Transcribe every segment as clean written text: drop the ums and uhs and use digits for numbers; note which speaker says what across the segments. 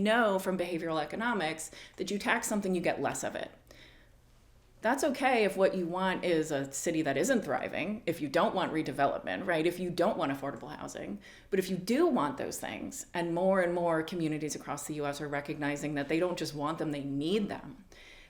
Speaker 1: know from behavioral economics that you tax something, you get less of it. That's okay if what you want is a city that isn't thriving, if you don't want redevelopment, right? If you don't want affordable housing. But if you do want those things, and more communities across the US are recognizing that they don't just want them, they need them,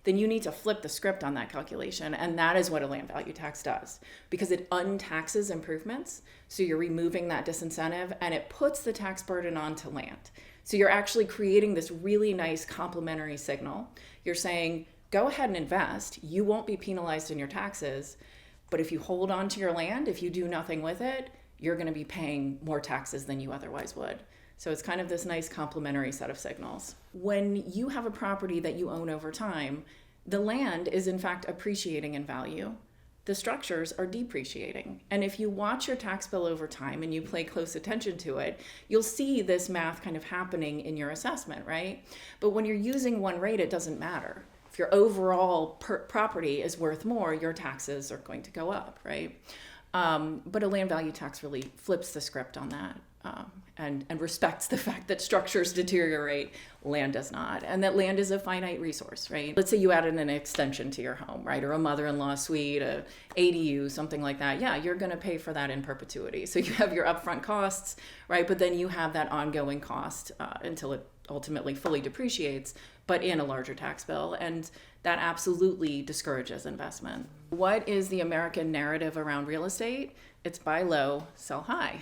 Speaker 1: then you need to flip the script on that calculation. And that is what a land value tax does, because it untaxes improvements. So you're removing that disincentive and it puts the tax burden onto land. So you're actually creating this really nice complementary signal. You're saying, go ahead and invest. You won't be penalized in your taxes. But if you hold on to your land, if you do nothing with it, you're going to be paying more taxes than you otherwise would. So it's kind of this nice complementary set of signals. When you have a property that you own over time, the land is in fact appreciating in value. The structures are depreciating. And if you watch your tax bill over time and you pay close attention to it, you'll see this math kind of happening in your assessment, right? But when you're using one rate, it doesn't matter. If your overall property is worth more, your taxes are going to go up, right? But a land value tax really flips the script on that. And respects the fact that structures deteriorate, land does not, and that land is a finite resource, right? Let's say you added an extension to your home, right? Or a mother-in-law suite, a ADU, something like that. Yeah, you're going to pay for that in perpetuity. So you have your upfront costs, right? But then you have that ongoing cost until it ultimately fully depreciates, but in a larger tax bill. And that absolutely discourages investment. What is the American narrative around real estate? It's buy low, sell high.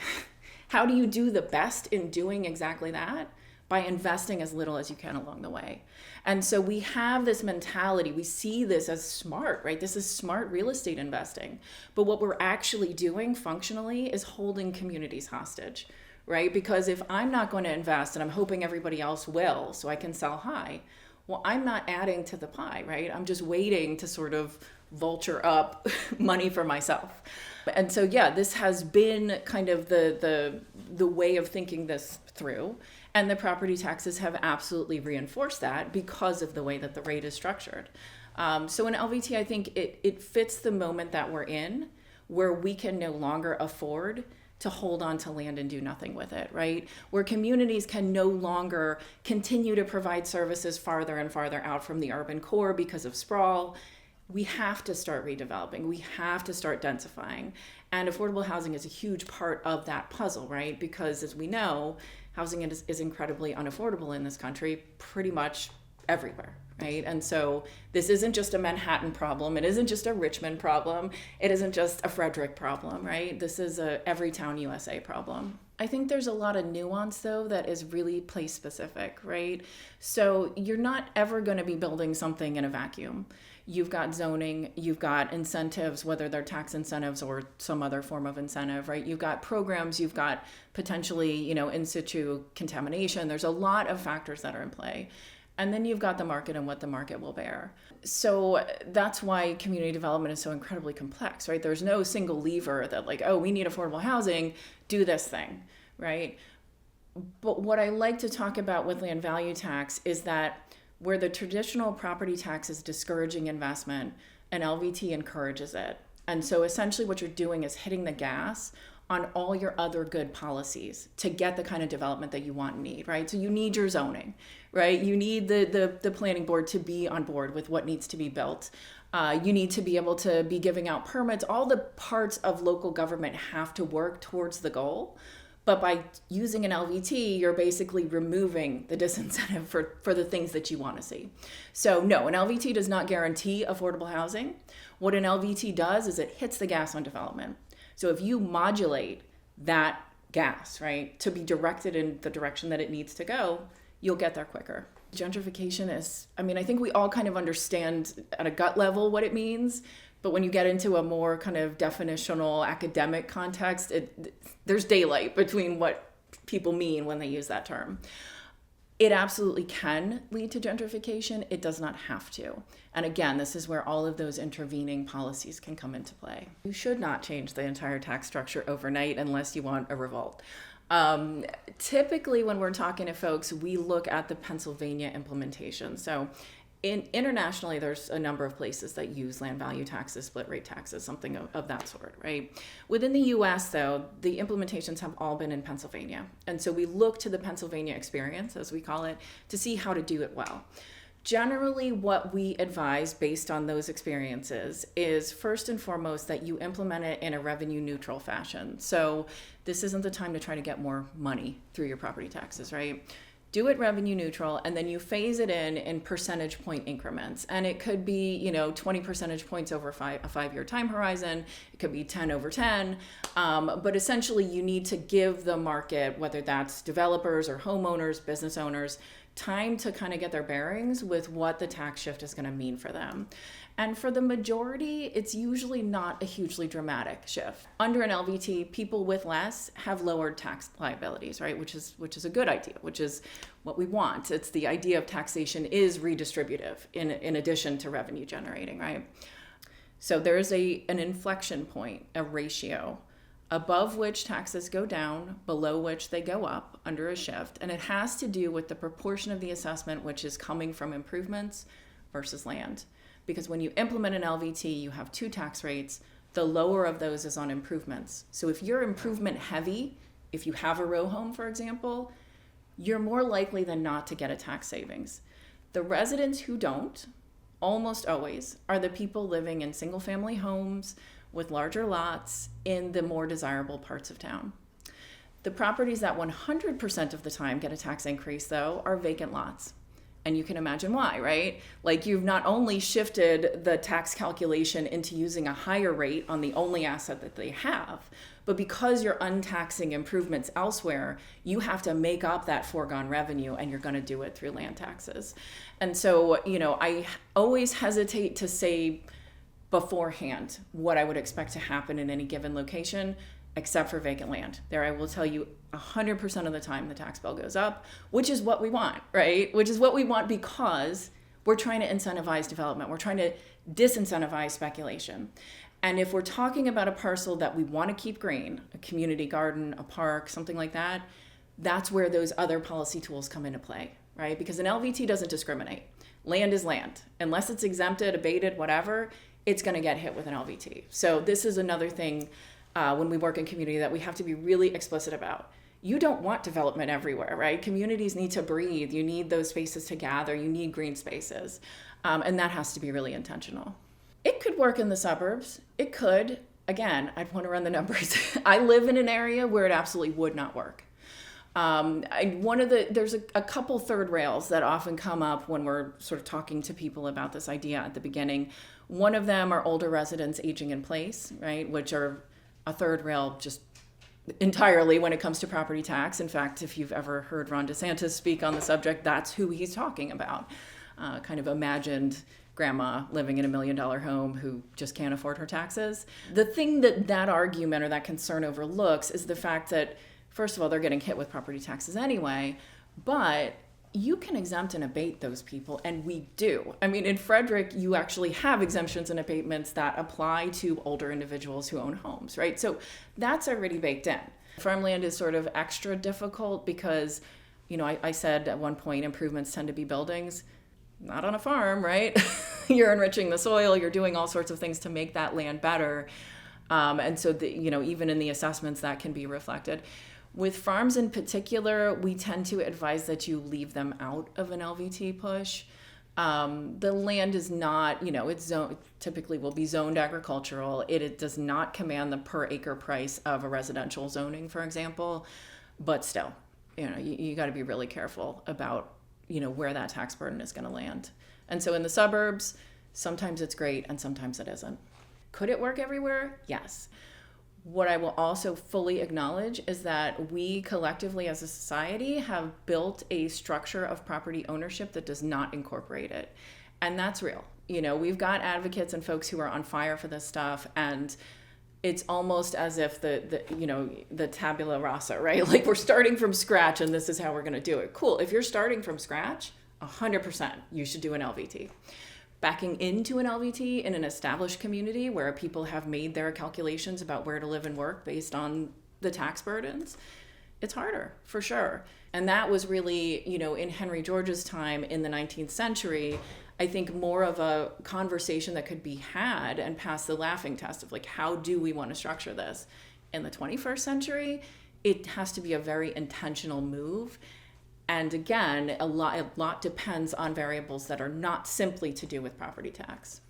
Speaker 1: How do you do the best in doing exactly that? By investing as little as you can along the way. And so we have this mentality, we see this as smart, right? This is smart real estate investing. But what we're actually doing functionally is holding communities hostage, right? Because if I'm not going to invest and I'm hoping everybody else will, so I can sell high, well, I'm not adding to the pie, right? I'm just waiting to sort of vulture up money for myself. And so, yeah, this has been kind of the way of thinking this through. And the property taxes have absolutely reinforced that because of the way that the rate is structured. So in LVT, I think it fits the moment that we're in, where we can no longer afford to hold on to land and do nothing with it, right? Where communities can no longer continue to provide services farther and farther out from the urban core because of sprawl. We have to start redeveloping. We have to start densifying. And affordable housing is a huge part of that puzzle, right? Because as we know, housing is incredibly unaffordable in this country, pretty much everywhere, right? And so this isn't just a Manhattan problem. It isn't just a Richmond problem. It isn't just a Frederick problem, right? This is a every town USA problem. I think there's a lot of nuance, though, that is really place specific, right? So you're not ever going to be building something in a vacuum. You've got zoning, you've got incentives, whether they're tax incentives or some other form of incentive, right? You've got programs, you've got potentially, in situ contamination. There's a lot of factors that are in play. And then you've got the market and what the market will bear. So that's why community development is so incredibly complex, right? There's no single lever that like, oh, we need affordable housing, do this thing, right? But what I like to talk about with land value tax is that where the traditional property tax is discouraging investment, an LVT encourages it. And so essentially what you're doing is hitting the gas on all your other good policies to get the kind of development that you want and need, right? So you need your zoning, right? You need the planning board to be on board with what needs to be built. You need to be able to be giving out permits. All the parts of local government have to work towards the goal. But by using an LVT, you're basically removing the disincentive for the things that you want to see. So no, an LVT does not guarantee affordable housing. What an LVT does is it hits the gas on development. So if you modulate that gas, right, to be directed in the direction that it needs to go, you'll get there quicker. Gentrification is, I think we all kind of understand at a gut level what it means. But when you get into a more kind of definitional academic context, there's daylight between what people mean when they use that term. It absolutely can lead to gentrification. It does not have to. And again, this is where all of those intervening policies can come into play. You should not change the entire tax structure overnight unless you want a revolt. Typically, when we're talking to folks, we look at the Pennsylvania implementation. So Internationally, there's a number of places that use land value taxes, split rate taxes, something of that sort, right? Within the US, though, the implementations have all been in Pennsylvania. And so we look to the Pennsylvania experience, as we call it, to see how to do it well. Generally, what we advise based on those experiences is first and foremost that you implement it in a revenue neutral fashion. So this isn't the time to try to get more money through your property taxes, right? Do it revenue neutral, and then you phase it in percentage point increments. And it could be, 20 percentage points over a 5-year time horizon. It could be 10 over 10. But essentially, you need to give the market, whether that's developers or homeowners, business owners, time to kind of get their bearings with what the tax shift is going to mean for them. And for the majority, it's usually not a hugely dramatic shift. Under an LVT, people with less have lowered tax liabilities, right? Which is a good idea, which is what we want. It's the idea of taxation is redistributive in addition to revenue generating, right? So there's an inflection point, a ratio, above which taxes go down, below which they go up under a shift. And it has to do with the proportion of the assessment which is coming from improvements versus land. Because when you implement an LVT, you have two tax rates. The lower of those is on improvements. So if you're improvement heavy, if you have a row home, for example, you're more likely than not to get a tax savings. The residents who don't, almost always, are the people living in single family homes with larger lots in the more desirable parts of town. The properties that 100% of the time get a tax increase, though, are vacant lots. And you can imagine why, right? Like, you've not only shifted the tax calculation into using a higher rate on the only asset that they have, but because you're untaxing improvements elsewhere, you have to make up that foregone revenue, and you're going to do it through land taxes. And so, I always hesitate to say beforehand what I would expect to happen in any given location, except for vacant land. There I will tell you 100% of the time the tax bill goes up, which is what we want, right? Which is what we want because we're trying to incentivize development. We're trying to disincentivize speculation. And if we're talking about a parcel that we want to keep green, a community garden, a park, something like that, that's where those other policy tools come into play, right? Because an LVT doesn't discriminate. Land is land. Unless it's exempted, abated, whatever, it's going to get hit with an LVT. So this is another thing when we work in community that we have to be really explicit about. You don't want development everywhere, right? Communities need to breathe. You need those spaces to gather. You need green spaces. And that has to be really intentional. It could work in the suburbs. It could. Again, I'd want to run the numbers. I live in an area where it absolutely would not work. There's a couple third rails that often come up when we're sort of talking to people about this idea at the beginning. One of them are older residents aging in place, right? Which are a third rail just entirely when it comes to property tax. In fact, if you've ever heard Ron DeSantis speak on the subject, that's who he's talking about. Kind of imagined grandma living in $1 million home who just can't afford her taxes. The thing that argument or that concern overlooks is the fact that, first of all, they're getting hit with property taxes anyway, but you can exempt and abate those people, and we do. I mean, in Frederick, you actually have exemptions and abatements that apply to older individuals who own homes, right? So that's already baked in. Farmland is sort of extra difficult because, I said at one point improvements tend to be buildings. Not on a farm, right? You're enriching the soil, you're doing all sorts of things to make that land better. And so, even in the assessments, that can be reflected. With farms in particular, we tend to advise that you leave them out of an LVT push. The land is not, it's typically will be zoned agricultural. It does not command the per acre price of a residential zoning, for example. But still, you got to be really careful about, where that tax burden is going to land. And so in the suburbs, sometimes it's great and sometimes it isn't. Could it work everywhere? Yes. What I will also fully acknowledge is that we collectively as a society have built a structure of property ownership that does not incorporate it. And that's real. We've got advocates and folks who are on fire for this stuff, and it's almost as if the tabula rasa, right? Like, we're starting from scratch and this is how we're going to do it. Cool. If you're starting from scratch, 100% you should do an LVT. Backing into an LVT in an established community where people have made their calculations about where to live and work based on the tax burdens, it's harder, for sure. And that was really, in Henry George's time in the 19th century, I think more of a conversation that could be had and pass the laughing test of like, how do we want to structure this? In the 21st century, it has to be a very intentional move. And again, a lot depends on variables that are not simply to do with property tax.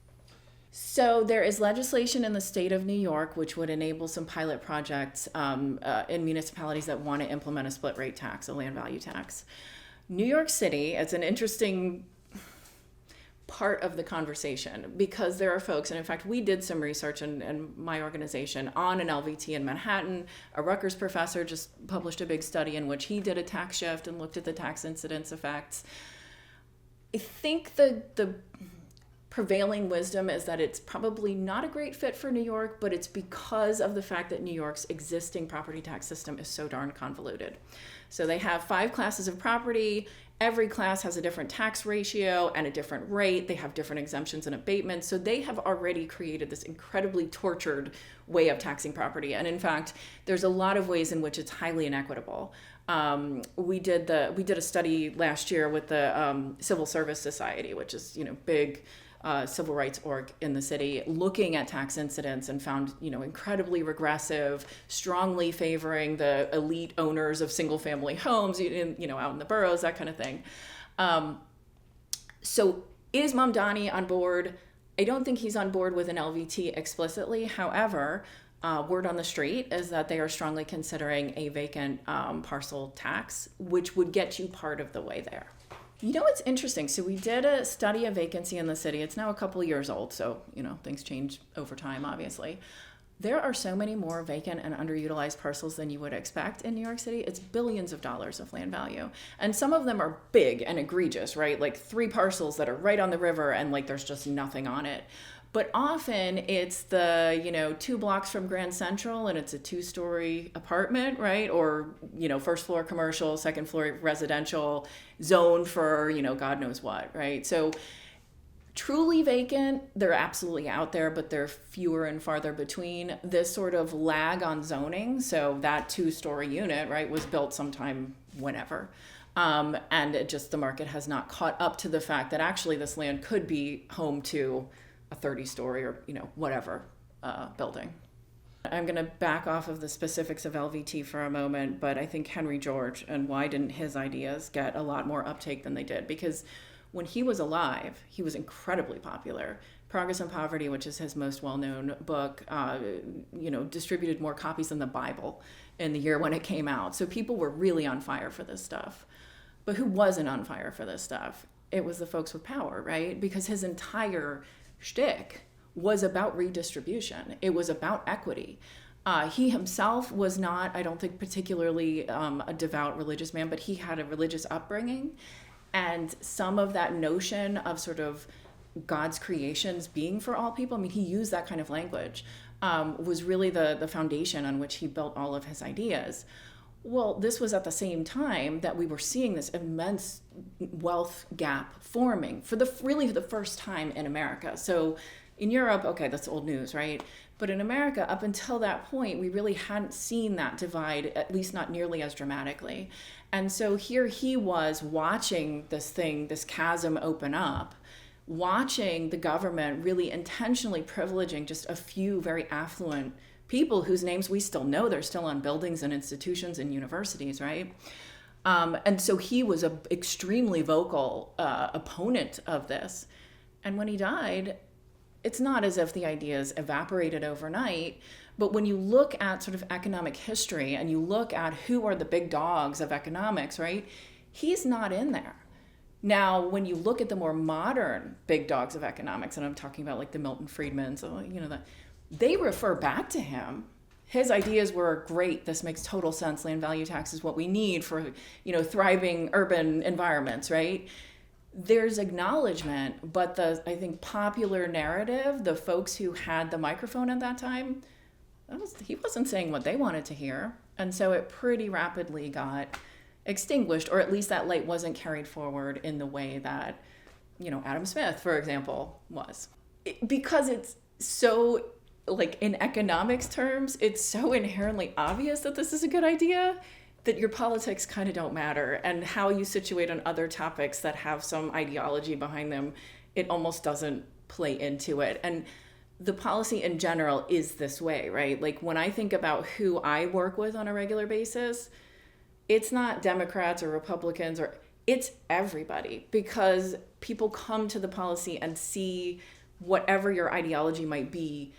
Speaker 1: So there is legislation in the state of New York which would enable some pilot projects in municipalities that want to implement a split rate tax, a land value tax. New York City, it's an interesting part of the conversation because there are folks, and in fact we did some research in my organization on an LVT in Manhattan. A Rutgers professor just published a big study in which he did a tax shift and looked at the tax incidence effects. I think the prevailing wisdom is that it's probably not a great fit for New York, but it's because of the fact that New York's existing property tax system is so darn convoluted. So they have 5 classes of property. Every class has a different tax ratio and a different rate. They have different exemptions and abatements. So they have already created this incredibly tortured way of taxing property. And in fact, there's a lot of ways in which it's highly inequitable. We did a study last year with the Civil Service Society, which is, big civil rights org in the city, looking at tax incidence and found, incredibly regressive, strongly favoring the elite owners of single family homes, out in the boroughs, that kind of thing. So is Mamdani on board? I don't think he's on board with an LVT explicitly. However, word on the street is that they are strongly considering a vacant parcel tax, which would get you part of the way there. It's interesting. So we did a study of vacancy in the city. It's now a couple years old, so, things change over time, obviously. There are so many more vacant and underutilized parcels than you would expect in New York City. It's billions of dollars of land value. And some of them are big and egregious, right? Like 3 parcels that are right on the river and like there's just nothing on it. But often it's the, 2 blocks from Grand Central and it's a 2-story apartment, right? Or, first floor commercial, second floor residential, zoned for, God knows what, right? So truly vacant, they're absolutely out there, but they're fewer and farther between. This sort of lag on zoning, so that 2-story unit, right, was built sometime whenever. And the market has not caught up to the fact that actually this land could be home to a 30-story or, whatever building. I'm going to back off of the specifics of LVT for a moment, but I think Henry George, and why didn't his ideas get a lot more uptake than they did? Because when he was alive, he was incredibly popular. Progress and Poverty, which is his most well-known book, distributed more copies than the Bible in the year when it came out. So people were really on fire for this stuff. But who wasn't on fire for this stuff? It was the folks with power, right? Because his entire shtick was about redistribution. It was about equity. He himself was not, I don't think, particularly a devout religious man, but he had a religious upbringing. And some of that notion of sort of God's creations being for all people, he used that kind of language, was really the foundation on which he built all of his ideas. Well, this was at the same time that we were seeing this immense wealth gap forming for the first time in America. So in Europe, okay, that's old news, right? But in America, up until that point, we really hadn't seen that divide, at least not nearly as dramatically. And so here he was watching this chasm open up, watching the government really intentionally privileging just a few very affluent people whose names we still know. They're still on buildings and institutions and universities, right? And so he was an extremely vocal opponent of this. And when he died, it's not as if the ideas evaporated overnight, but when you look at sort of economic history and you look at who are the big dogs of economics, right? He's not in there. Now, when you look at the more modern big dogs of economics, and I'm talking about like the Milton Friedmans, they refer back to him. His ideas were great. This makes total sense. Land value tax is what we need for, thriving urban environments, right? There's acknowledgement, but I think popular narrative, the folks who had the microphone at that time, he wasn't saying what they wanted to hear. And so it pretty rapidly got extinguished, or at least that light wasn't carried forward in the way that, Adam Smith, for example, was. Because it's so, like in economics terms, it's so inherently obvious that this is a good idea that your politics kind of don't matter, and how you situate on other topics that have some ideology behind them it almost doesn't play into it. And the policy in general is this way, right? Like when I think about who I work with on a regular basis, it's not Democrats or Republicans, or it's everybody, because people come to the policy and see whatever your ideology might be,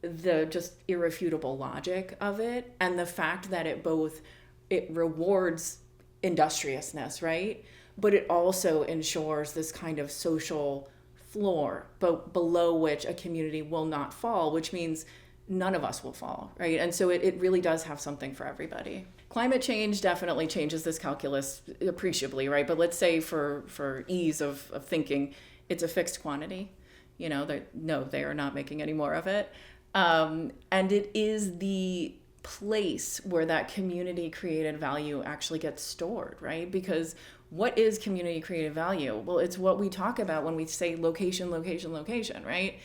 Speaker 1: the just irrefutable logic of it, and the fact that it rewards industriousness, right? But it also ensures this kind of social floor, but below which a community will not fall, which means none of us will fall, right? And so it really does have something for everybody. Climate change definitely changes this calculus appreciably, right? But let's say for ease of thinking, it's a fixed quantity. They are not making any more of it. And it is the place where that community created value actually gets stored, right? Because what is community created value? Well, it's what we talk about when we say location, location, location, right?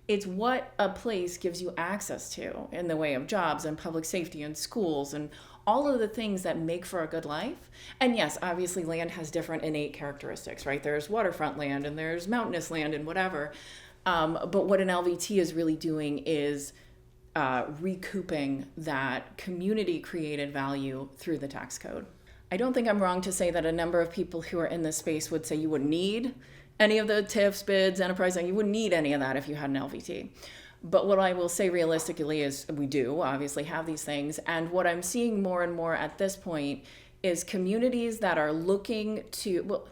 Speaker 1: It's what a place gives you access to in the way of jobs and public safety and schools and all of the things that make for a good life. And yes, obviously land has different innate characteristics, right? There's waterfront land and there's mountainous land and whatever. But what an LVT is really doing is recouping that community created value through the tax code. I don't think I'm wrong to say that a number of people who are in this space would say you wouldn't need any of the TIFs, bids, enterprise, you wouldn't need any of that if you had an LVT. But what I will say realistically is we do obviously have these things. And what I'm seeing more and more at this point is communities that are looking to,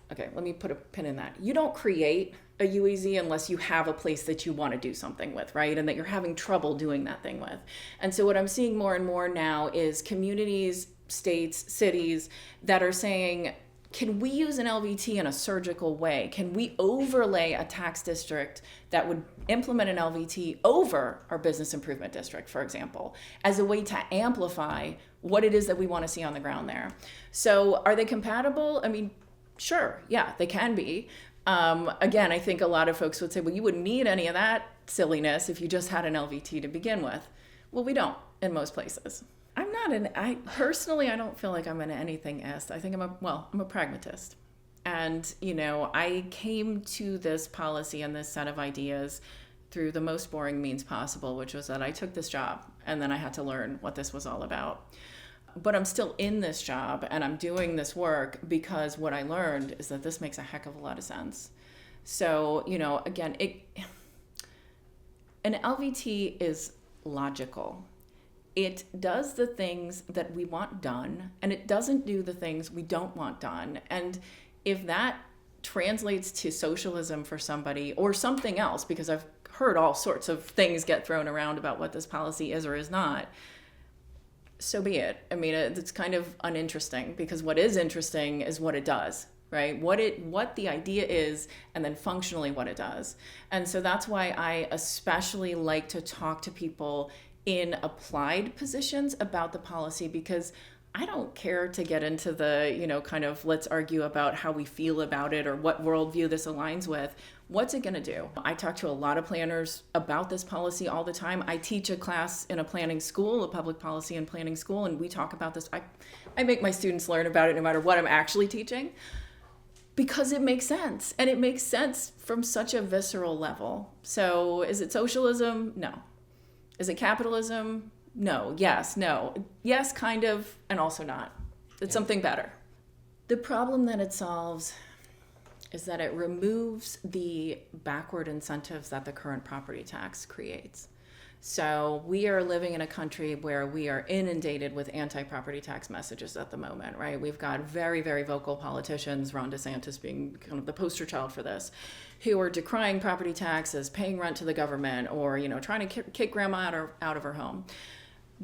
Speaker 1: let me put a pin in that. You don't create a UEZ unless you have a place that you want to do something with, right? And that you're having trouble doing that thing with. And so what I'm seeing more and more now is communities, states, cities that are saying, can we use an LVT in a surgical way? Can we overlay a tax district that would implement an LVT over our business improvement district, for example, as a way to amplify what it is that we want to see on the ground there? So are they compatible? I mean, sure, yeah, they can be. Again, I think a lot of folks would say, well, you wouldn't need any of that silliness if you just had an LVT to begin with. Well, we don't in most places. Personally, I don't feel like I'm an anythingist. I think I'm a pragmatist. And, I came to this policy and this set of ideas through the most boring means possible, which was that I took this job and then I had to learn what this was all about. But I'm still in this job and I'm doing this work because what I learned is that this makes a heck of a lot of sense. So, again, an LVT is logical. It does the things that we want done, and it doesn't do the things we don't want done. And if that translates to socialism for somebody or something else, because I've heard all sorts of things get thrown around about what this policy is or is not, so be it. I mean, it's kind of uninteresting, because what is interesting is what it does, right? What the idea is, and then functionally what it does. And so that's why I especially like to talk to people in applied positions about the policy, because I don't care to get into the, kind of let's argue about how we feel about it or what worldview this aligns with. What's it going to do? I talk to a lot of planners about this policy all the time. I teach a class in a planning school, a public policy and planning school, and we talk about this. I make my students learn about it no matter what I'm actually teaching, because it makes sense. And it makes sense from such a visceral level. So is it socialism? No. Is it capitalism? No. Yes. No. Yes, kind of, and also not. It's something better. The problem that it solves is that it removes the backward incentives that the current property tax creates. So we are living in a country where we are inundated with anti-property tax messages at the moment, right? We've got very, very vocal politicians, Ron DeSantis being kind of the poster child for this, who are decrying property taxes, paying rent to the government, or, trying to kick grandma out of her home.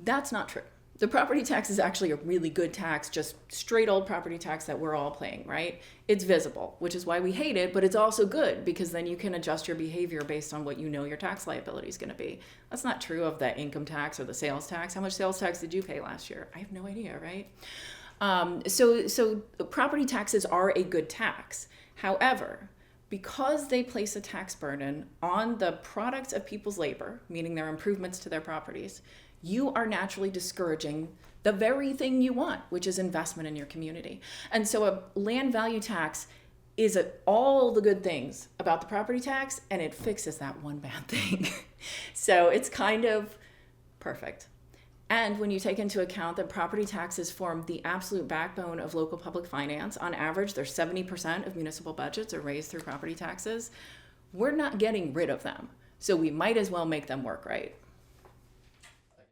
Speaker 1: That's not true. The property tax is actually a really good tax, just straight old property tax that we're all paying, right? It's visible, which is why we hate it, but it's also good because then you can adjust your behavior based on what your tax liability is going to be. That's not true of the income tax or the sales tax. How much sales tax did you pay last year? I have no idea, right? So property taxes are a good tax. However, because they place a tax burden on the products of people's labor, meaning their improvements to their properties, you are naturally discouraging the very thing you want, which is investment in your community. And so a land value tax is all the good things about the property tax, and it fixes that one bad thing. So it's kind of perfect. And when you take into account that property taxes form the absolute backbone of local public finance, on average, there's 70% of municipal budgets are raised through property taxes. We're not getting rid of them, so we might as well make them work right.